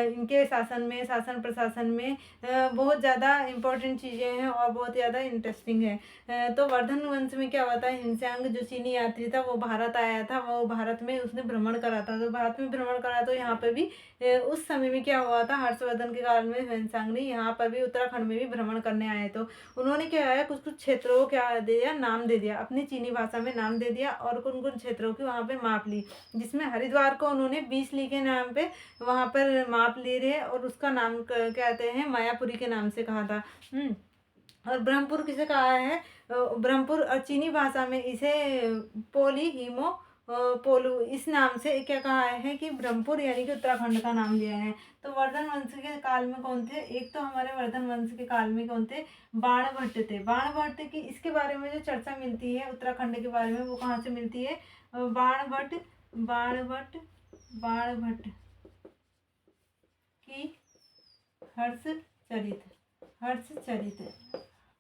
इनके शासन में, शासन प्रशासन में बहुत ज़्यादा इम्पोर्टेंट चीज़ें हैं और बहुत ज़्यादा इंटरेस्टिंग है। तो वर्धन वंश में क्या हुआ था, हिनसेंग जो चीनी यात्री था वो भारत आया था, वो भारत में उसने भ्रमण करा था। तो भारत में भ्रमण करा, तो यहाँ पे भी उस समय में क्या हुआ था, हर्षवर्धन के काल में हिनसेंग ने यहाँ पर भी उत्तराखंड में भी भ्रमण करने आए। तो उन्होंने क्या है, कुछ कुछ क्षेत्रों को क्या दे दिया, नाम दे दिया, अपनी चीनी भाषा में नाम दे दिया, और कुछ कुछ क्षेत्रों की वहाँ पे माप ली। जिसमें हरिद्वार को उन्होंने 20 ली के नाम पे वहाँ पर माप ले रहे, और उसका नाम कहते हैं मायापुरी के नाम से कहा था। और ब्रह्मपुर किसे कहा है, ब्रह्मपुर, और चीनी भाषा में इसे पोली हीमो पोलू इस नाम से क्या कहा है कि ब्रह्मपुर यानी कि उत्तराखंड का नाम दिया है। तो वर्धन वंश के काल में कौन थे, एक तो हमारे वर्धन वंश के काल में कौन थे, बाणभट्ट थे। बाणभट्ट की इसके बारे में जो चर्चा मिलती है उत्तराखंड के बारे में, वो कहाँ से मिलती है, बाणभट्ट, बाणभट्ट, बाणभट्ट की हर्षचरित, हर्षचरित।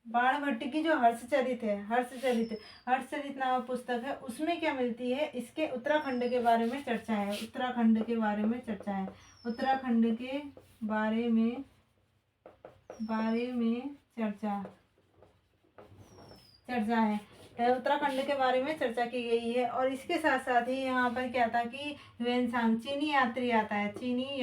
बाणभट्ट की जो हर्षचरित है, हर्षचरित नामक पुस्तक है, उसमें क्या मिलती है, इसके उत्तराखंड के बारे में चर्चा है। उत्तराखंड के बारे में चर्चा है, उत्तराखंड के बारे में चर्चा है। उत्तराखंड के बारे में चर्चा की गई है। और इसके साथ साथ ही यहाँ पर क्या था कि ह्वेनसांग चीनी यात्री आता है, चीनी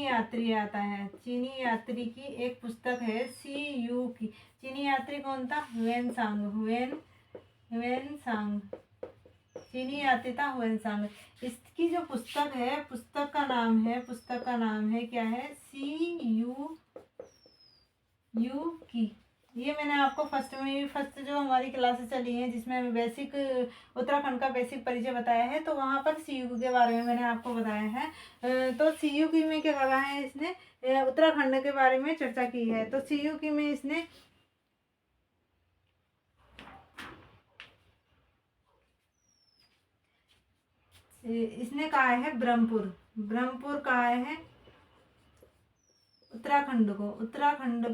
यात्री आता है। चीनी यात्री की एक पुस्तक है CU की। चीनी यात्री कौन था, ह्वेनसांग, ह्वेनसांग चीनी यात्री था, ह्वेनसांग। इसकी जो पुस्तक है, पुस्तक का नाम है क्या है, CU की। ये मैंने आपको फर्स्ट जो हमारी क्लासेस चली हैं जिसमें हमें बेसिक उत्तराखंड का बेसिक परिचय बताया है, तो वहाँ पर CU के बारे में मैंने आपको बताया है। तो CU की में क्या करा है इसने, उत्तराखंड के बारे में चर्चा की है। तो CU की में इसने कहा है ब्रह्मपुर कहा है उत्तराखंड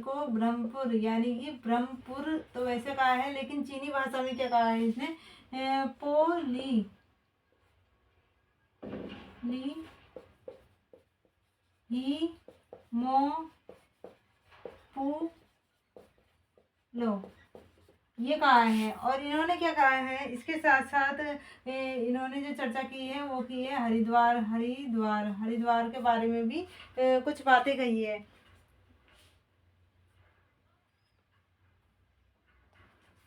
को ब्रह्मपुर, यानी कि ब्रह्मपुर तो वैसे कहा है, लेकिन चीनी भाषा में क्या कहा है इसने, पोली ही मो पू लो, ये कहा है। और इन्होंने क्या कहा है, इसके साथ साथ इन्होंने जो चर्चा की है वो की है हरिद्वार के बारे में भी कुछ बातें कही है।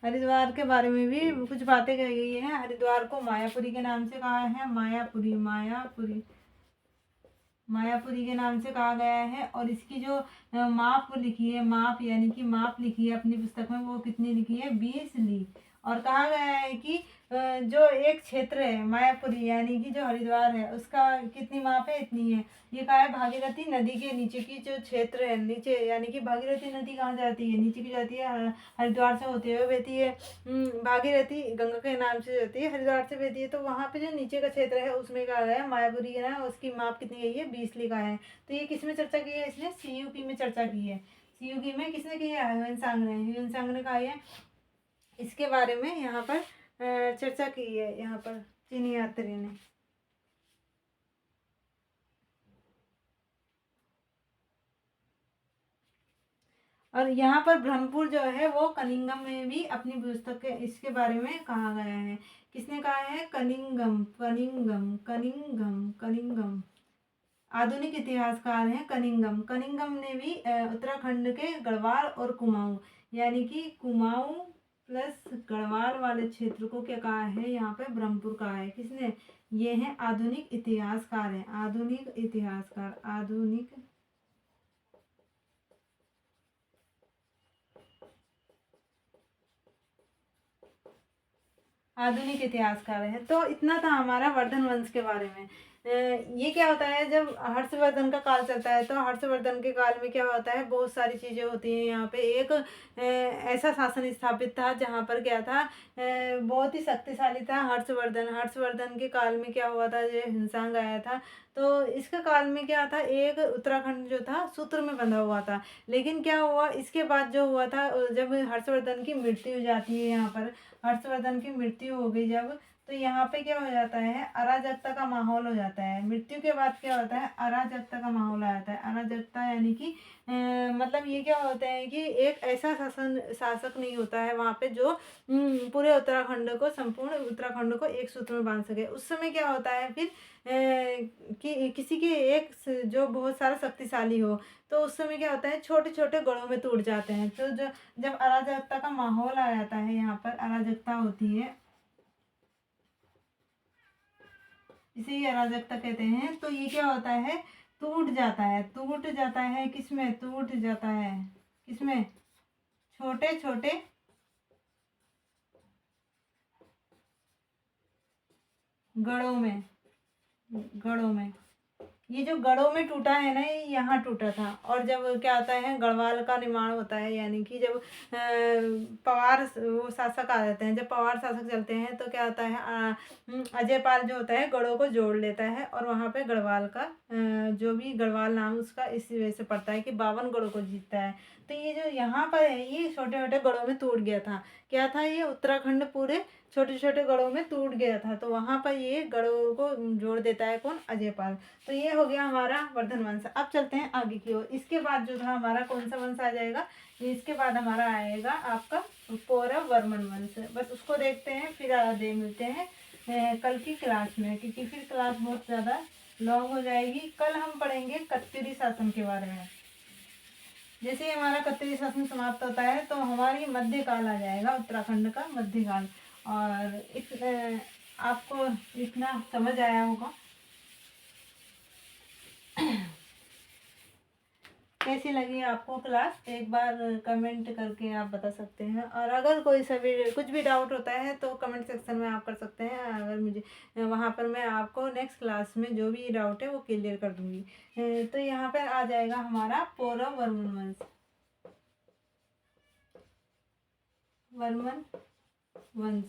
हरिद्वार के बारे में भी कुछ बातें कही गई हैं। हरिद्वार को मायापुरी के नाम से कहा है, मायापुरी के नाम से कहा गया है। और इसकी जो माप लिखी है, यानी कि माप लिखी है अपनी पुस्तक में, वो कितनी लिखी है, 20 ली। और कहा गया है कि जो एक क्षेत्र है मायापुरी यानी कि जो हरिद्वार है उसका कितनी माप है, इतनी है। ये कहा है भागीरथी नदी के नीचे की जो क्षेत्र है, नीचे यानी कि भागीरथी नदी कहाँ जाती है, नीचे की जाती है, हरिद्वार से होती हुए बहती है। भागीरथी गंगा के नाम से जाती है, हरिद्वार से बहती है। तो वहाँ पे जो नीचे का क्षेत्र है उसमें कहा गया है मायापुरी है ना, उसकी माप कितनी गई है, 20 लिखा है। तो ये किस में चर्चा की है, इसने सीयूकी में चर्चा की है। सीयूकी में किसने की है, ह्यूएन सांग ने, ह्यूएन सांग ने कहा है इसके बारे में यहाँ पर चर्चा की है, यहाँ पर चीनी यात्री ने। और यहाँ पर ब्रह्मपुर जो है वो कनिंगम में भी अपनी पुस्तक के इसके बारे में कहा गया है। किसने कहा है, कनिंगम, कनिंगम, कनिंगम, कनिंगम। आधुनिक इतिहासकार हैं कनिंगम। कनिंगम ने भी उत्तराखंड के गढ़वाल और कुमाऊं यानी कि कुमाऊं प्लस गढ़वाल वाले क्षेत्र को क्या कहा है, यहाँ पे ब्रह्मपुर कहा है। किसने, ये हैं आधुनिक इतिहासकार हैं, आधुनिक इतिहासकार, आधुनिक आधुनिक इतिहासकार हैं। तो इतना था हमारा वर्धन वंश के बारे में। ये क्या होता है, जब हर्षवर्धन का काल चलता है तो हर्षवर्धन के काल में क्या होता है, बहुत सारी चीज़ें होती हैं। यहाँ पे एक ऐसा शासन स्थापित था जहाँ पर क्या था, बहुत ही शक्तिशाली था हर्षवर्धन। हर्षवर्धन के काल में क्या हुआ था, जो हिंसांग आया था, तो इसके काल में क्या था, एक उत्तराखंड जो था सूत्र में बंधा हुआ था। लेकिन क्या हुआ, इसके बाद जो हुआ था, जब हर्षवर्धन की मृत्यु हो जाती है, यहाँ पर हर्षवर्धन की मृत्यु हो गई जब, तो यहाँ पे क्या हो जाता है, अराजकता का माहौल हो जाता है। मृत्यु के बाद क्या होता है, अराजकता का माहौल आ जाता है। अराजकता यानी कि मतलब ये क्या होता है कि एक ऐसा शासक नहीं होता है वहाँ पे जो पूरे उत्तराखंड को, संपूर्ण उत्तराखंड को एक सूत्र में बांध सके। उस समय क्या होता है फिर कि किसी के एक जो बहुत सारा शक्तिशाली हो, तो उस समय क्या होता है, छोटे छोटे गढ़ों में टूट जाते हैं। तो जो जब अराजकता का माहौल आ जाता है, यहाँ पर अराजकता होती है, इसे ही अराजकता कहते हैं। तो ये क्या होता है, टूट जाता है, टूट जाता है, किसमें टूट जाता है, किसमें, छोटे छोटे गढ़ों में, गढ़ों में। ये जो गढ़ों में टूटा है ना, ये यहाँ टूटा था। और जब क्या होता है, गढ़वाल का निर्माण होता है, यानी कि जब पवार वो शासक आ जाते हैं, जब पवार शासक चलते हैं तो क्या होता है, अजयपाल जो होता है गढ़ों को जोड़ लेता है, और वहाँ पे गढ़वाल का जो भी गढ़वाल नाम उसका इसी वजह से पड़ता है कि 52 गढ़ों को जीतता है। तो ये जो यहाँ पर है, ये छोटे छोटे गढ़ों में टूट गया था। क्या था, ये उत्तराखंड पूरे छोटे छोटे गढ़ों में टूट गया था। तो वहाँ पर ये गढ़ों को जोड़ देता है कौन, अजयपाल। तो ये हो गया हमारा वर्धन वंश। अब चलते हैं आगे की ओर। इसके बाद जो था हमारा कौन सा वंश आ जाएगा, इसके बाद हमारा आएगा आपका पौरव वर्मन वंश। बस उसको देखते हैं, फिर आगे मिलते हैं कल की क्लास में, क्योंकि फिर क्लास बहुत ज़्यादा लॉन्ग हो जाएगी। कल हम पढ़ेंगे कत्यूरी शासन के बारे में। जैसे ही हमारा कत्यूरी शासन समाप्त होता है तो हमारी मध्यकाल आ जाएगा, उत्तराखंड का मध्यकाल। और आपको इतना समझ आया होगा। कैसी लगी आपको क्लास, एक बार कमेंट करके आप बता सकते हैं। और अगर कोई सभी कुछ भी डाउट होता है तो कमेंट सेक्शन में आप कर सकते हैं। अगर मुझे वहाँ पर मैं आपको नेक्स्ट क्लास में जो भी डाउट है वो क्लियर कर दूँगी। तो यहाँ पर आ जाएगा हमारा पौरव वर्मन वंश, वर्मन वंश,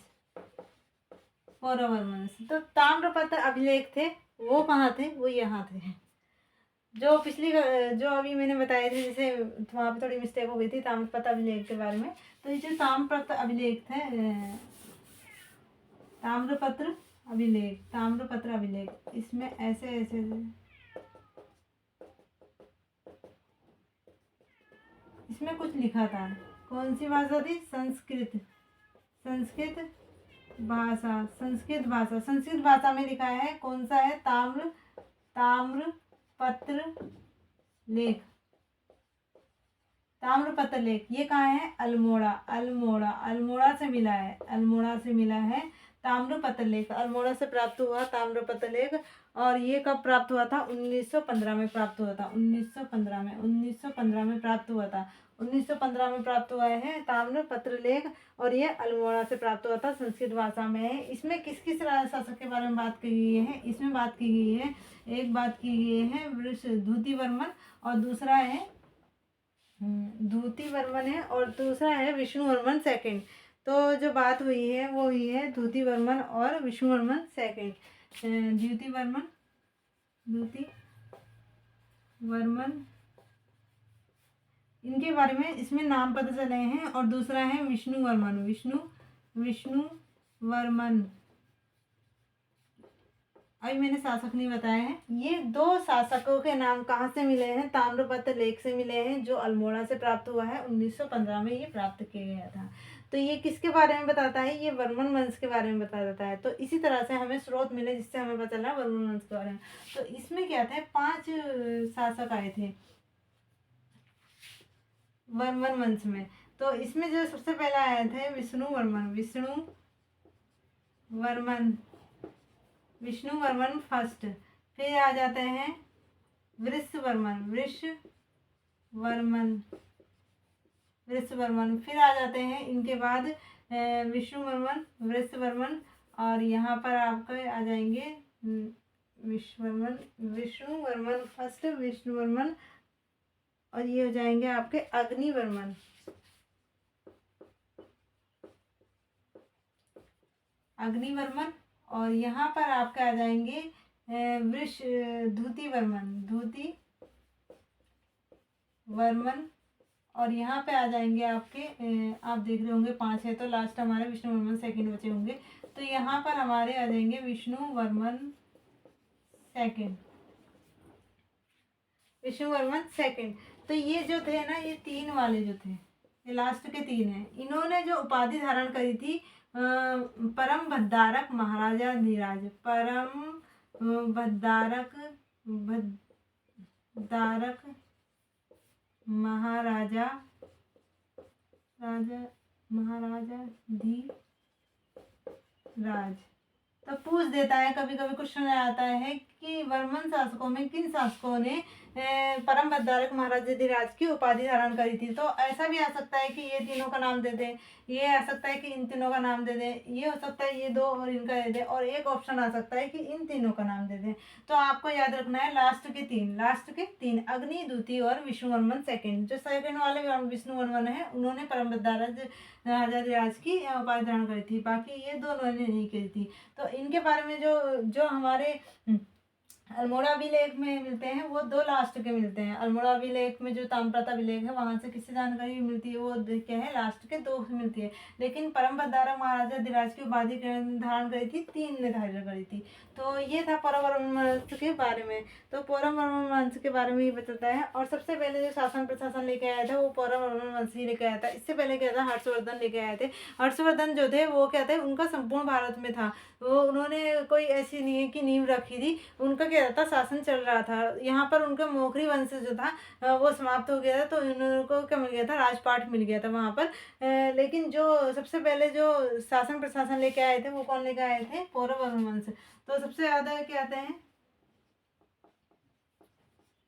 पौरव वर्मन वंश। तो ताम्रपत्र अभिलेख थे, वो कहाँ थे, वो यहाँ थे। जो पिछली जो अभी मैंने बताए थे, जैसे वहाँ पे थोड़ी मिस्टेक हो गई थी ताम्रपत्र अभिलेख के बारे में। तो ये जो ताम्रपत्र अभिलेख थे, ताम्रपत्र अभिलेख, ताम्रपत्र अभिलेख, इसमें ऐसे ऐसे इसमें कुछ लिखा था। कौन सी भाषा थी, संस्कृत, संस्कृत भाषा, संस्कृत भाषा। संस्कृत भाषा में लिखा है, कौन सा है, ताम्रपत्र लेख, ताम्रपत्र लेख। ये कहाँ है, अल्मोड़ा, अल्मोड़ा, अल्मोड़ा से मिला है, अल्मोड़ा से मिला है ताम्रपत्र लेख अल्मोड़ा से प्राप्त हुआ ताम्रपत्र लेख। और ये कब प्राप्त हुआ था? 1915 में प्राप्त हुआ था। 1915 में प्राप्त हुआ था। 1915 में प्राप्त हुआ है ताम्रपत्र लेख। और ये अल्मोड़ा से प्राप्त हुआ था, संस्कृत भाषा में है। इसमें किस किस शासक के बारे में बात की गई है? इसमें बात की गई है, एक बात की गई है द्युतिवर्मन, और दूसरा है द्युतिवर्मन है, और दूसरा है विष्णुवर्मन सेकंड। तो जो बात हुई है वो हुई है द्युतिवर्मन और विष्णुवर्मन सेकंड। द्युतिवर्मन इनके बारे में इसमें नाम पता चले हैं। और दूसरा है विष्णुवर्मन। अभी मैंने शासक नहीं बताया है। ये दो शासकों के नाम कहाँ से मिले हैं? ताम्रपत्र लेख से मिले हैं, जो अल्मोड़ा से प्राप्त हुआ है। 1915 में ये प्राप्त किया गया था। तो ये किसके बारे में बताता है? ये वर्मन वंश के बारे में बताता है। तो इसी तरह से हमें स्रोत मिले जिससे हमें पता चला वर्मन वंश के बारे में। तो इसमें क्या थे? 5 शासक आए थे वर्मन वंश में। तो इसमें जो सबसे पहले आए थे विष्णुवर्मन फर्स्ट। फिर आ जाते हैं वृषवर्मन। फिर आ जाते हैं इनके बाद वृषवर्मन। और यहाँ पर आपके आ जाएंगे विष्णुवर्मन फर्स्ट, विष्णुवर्मन, और ये हो जाएंगे आपके अग्निवर्मन। और यहाँ पर आपके आ जाएंगे द्युतिवर्मन। और यहाँ पे आ जाएंगे आपके आप देख रहे होंगे 5 है, तो लास्ट हमारे विष्णुवर्मन सेकंड बचे होंगे। तो यहाँ पर हमारे आ जाएंगे विष्णुवर्मन सेकंड। तो ये जो थे ना, ये 3 वाले जो थे, ये लास्ट के 3 हैं। इन्होंने जो उपाधि धारण करी थी परम भद्दारक महाराजाधिराज। भद्दारक महाराजाधिराज। तो पूछ देता है, कभी कभी क्वेश्चन आता है कि वर्मन शासकों में किन शासकों ने परम भद्दारक महाराजाधिराज की उपाधि धारण करी थी। तो ऐसा भी आ सकता है कि ये तीनों का नाम दे दे, ये आ सकता है कि इन तीनों का नाम दे दे, ये हो सकता है ये 2 और इनका दे दे, और एक ऑप्शन आ सकता है कि इन तीनों का नाम दे दे। तो आपको याद रखना है लास्ट के तीन अग्नि, द्युति और विष्णुवर्मन सेकंड। जो सेकंड वाले विष्णुवर्मन है, उन्होंने परम भद्दारक महाराजाधिराज की उपाधि धारण करी थी, बाकी ये दोनों ने नहीं करी थी। तो इनके बारे में जो हमारे अल्मोड़ा अभिलेख में मिलते हैं वो 2 लास्ट के मिलते हैं। अल्मोड़ा अभिलेख में जो ताम्रपत्र अभिलेख है वहाँ से किससे जानकारी मिलती है? वो क्या है? लास्ट के 2 से मिलती है। लेकिन परम भद्दारक महाराजाधिराज की उपाधि धारण करी थी 3 ने धारण करी थी। तो ये था पौरव वंश के बारे में। तो पौरव वंश के बारे में ही बताता है। और सबसे पहले जो शासन प्रशासन लेके आया था वो पौरव वंश ही लेके आया था। इससे पहले क्या था? हर्षवर्धन लेके आए थे। हर्षवर्धन जो थे वो क्या थे? उनका संपूर्ण भारत में था। वो उन्होंने कोई ऐसी नहीं है कि नींव रखी थी, उनका क्या था? शासन चल रहा था। यहाँ पर उनका मौखरी वंश जो था वो समाप्त हो गया था, तो इनको क्या मिल गया था? राजपाट मिल गया था वहाँ पर। लेकिन जो सबसे पहले जो शासन प्रशासन लेके आए थे वो कौन लेके आए थे? पौरव वंश। तो सबसे ज़्यादा क्या आते हैं?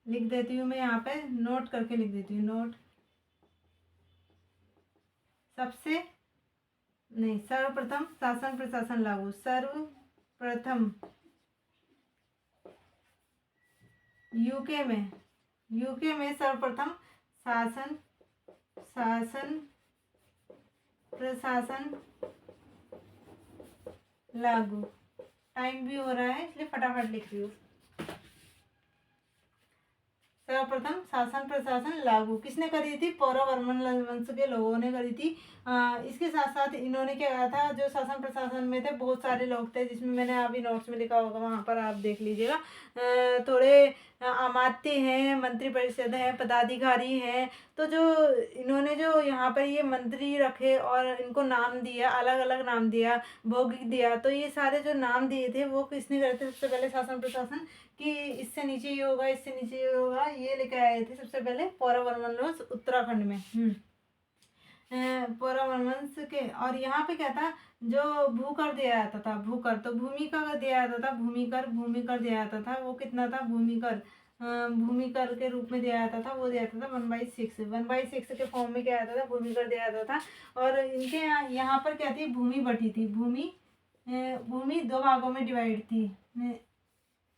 लिख देती हूँ मैं यहाँ पे, नोट करके लिख देती हूँ। नोट सबसे नहीं, सर्वप्रथम शासन प्रशासन लागू। सर्वप्रथम यूके में सर्वप्रथम शासन प्रशासन लागू। टाइम भी हो रहा है इसलिए फटाफट लिख रही हूँ। सर्वप्रथम शासन प्रशासन लागू किसने करी थी? पौरव वर्मन वंश के लोगों ने करी थी। इसके साथ साथ इन्होंने क्या कहा था? जो शासन प्रशासन में थे बहुत सारे लोग थे, जिसमें मैंने अभी नोट्स में लिखा होगा, वहाँ पर आप देख लीजिएगा। थोड़े अमात्य हैं, मंत्री परिषद है, पदाधिकारी हैं। तो जो इन्होंने जो यहाँ पर ये मंत्री रखे और इनको नाम दिया, अलग अलग नाम दिया, भौगोलिक दिया, तो ये सारे जो नाम दिए थे वो किसने करे थे? सबसे पहले शासन प्रशासन कि इससे नीचे ये होगा, इससे नीचे ये होगा, ये लेके आए थे सबसे पहले पौरव वर्मन वंश उत्तराखंड में। पौरवंश के। और यहाँ पे क्या था, जो भूकर दिया जाता था, भूकर तो भूमि का दिया जाता था, भूमिकर भूमिकर दिया जाता था, वो कितना था, भूमिकर भूमिकर के रूप में दिया जाता था, वो दिया जाता था 1/6। 1/6 के फॉर्म में क्या आता था, भूमिकर दिया जाता था। और इनके यहाँ पर क्या थी, भूमि बटी थी, भूमि भूमि दो भागों में डिवाइड थी।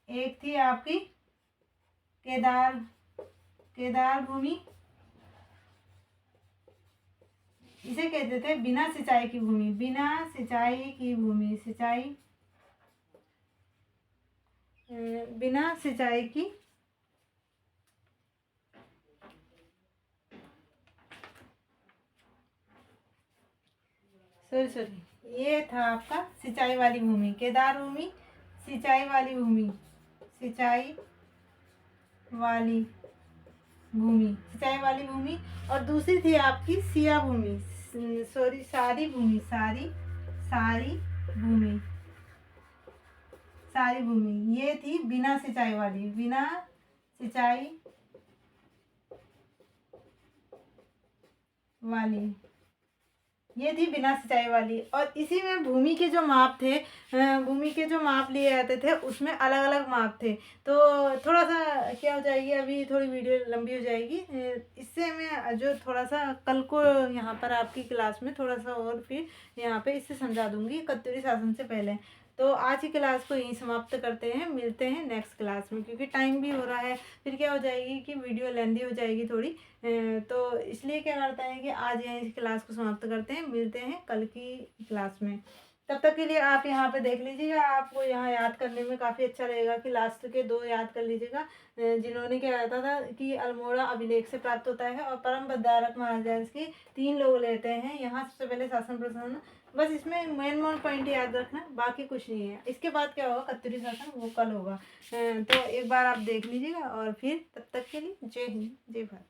एक थी आपकी केदार केदार भूमि, इसे कहते थे बिना सिंचाई की भूमि, बिना सिंचाई की भूमि, सिंचाई बिना सिंचाई की सॉरी ये था आपका सिंचाई वाली भूमि, केदार भूमि, सिंचाई वाली भूमि, सिंचाई वाली भूमि, सिंचाई वाली भूमि। और दूसरी थी आपकी सिया भूमि, सॉरी सारी भूमि, सारी सारी भूमि, सारी भूमि। ये थी बिना सिंचाई वाली, बिना सिंचाई वाली, ये थी बिना सिंचाई वाली। और इसी में भूमि के जो माप थे, भूमि के जो माप लिए जाते थे, उसमें अलग अलग माप थे। तो थोड़ा सा क्या हो जाएगी, अभी थोड़ी वीडियो लंबी हो जाएगी, इससे मैं जो थोड़ा सा कल को यहाँ पर आपकी क्लास में थोड़ा सा और फिर यहाँ पे इससे समझा दूंगी कत्यूरी शासन से पहले। तो आज की क्लास को यहीं समाप्त करते हैं, मिलते हैं नेक्स्ट क्लास में, क्योंकि टाइम भी हो रहा है, फिर क्या हो जाएगी कि वीडियो लेंदी हो जाएगी थोड़ी। तो इसलिए क्या करता है कि आज यहीं इस क्लास को समाप्त करते हैं, मिलते हैं कल की क्लास में। तब तक के लिए आप यहाँ पे देख लीजिएगा, आपको यहाँ याद करने में काफ़ी अच्छा रहेगा कि लास्ट के 2 याद कर लीजिएगा, जिन्होंने क्या कहता था कि अल्मोड़ा अभिलेख से प्राप्त होता है और परम बदारक महाराज के 3 लोग लेते हैं यहाँ सबसे पहले शासन प्रशासन। बस इसमें मेन पॉइंट याद रखना, बाकी कुछ नहीं है। इसके बाद क्या होगा, कत्यूरी शासन, वो कल होगा। तो एक बार आप देख लीजिएगा, और फिर तब तक के लिए जय हिंद जय भारत।